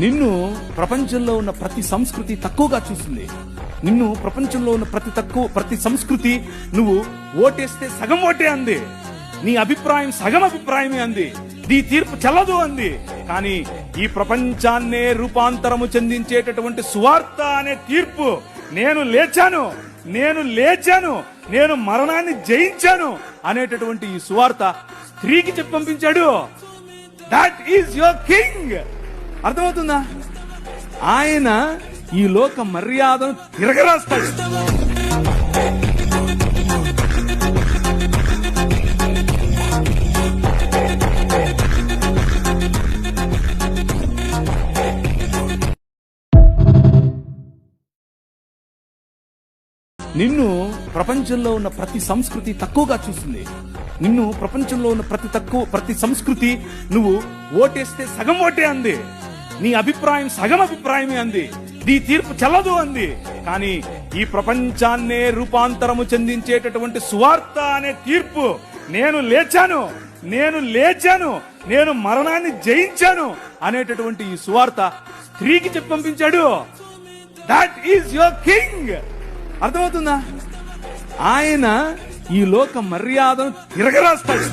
నిన్ను ప్రపంచంలో ఉన్న ప్రతి సంస్కృతి తక్కువగా చూస్తుంది. నిన్ను ప్రపంచంలో ఉన్న ప్రతి సంస్కృతి నువ్వు ఓటేస్తే సగం ఓటే అంది. నీ అభిప్రాయం సగం అభిప్రాయమే అంది. నీ తీర్పు చెల్లదు అంది. కానీ ఈ ప్రపంచాన్నే రూపాంతరము చెందించేటటువంటి సువార్త అనే తీర్పు, నేను లేచాను, నేను మరణాన్ని జయించాను అనేటటువంటి ఈ సువార్త స్త్రీకి చెప్పి పంపించాడు. That is your king. అర్థమవుతుందా? ఆయన ఈ లోక మర్యాదను తిరగరాస్తాడు. నిన్ను ప్రపంచంలో ఉన్న ప్రతి సంస్కృతి తక్కువగా చూస్తుంది. నిన్ను ప్రపంచంలో ఉన్న ప్రతి సంస్కృతి నువ్వు ఓటేస్తే సగం ఓటే అంది. నీ అభిప్రాయం సగం అభిప్రాయమే అంది. నీ తీర్పు చెల్లదు అంది. కానీ ఈ ప్రపంచాన్నే రూపాంతరము చెందించేటటువంటి సువార్త అనే తీర్పు, నేను లేచాను, నేను మరణాన్ని జయించాను అనేటటువంటి ఈ సువార్త స్త్రీకి చెప్పి పంపించాడు. That is your king. అర్థమవుతుందా? ఆయన ఈ లోక మర్యాదను తిరగరాస్తాడు.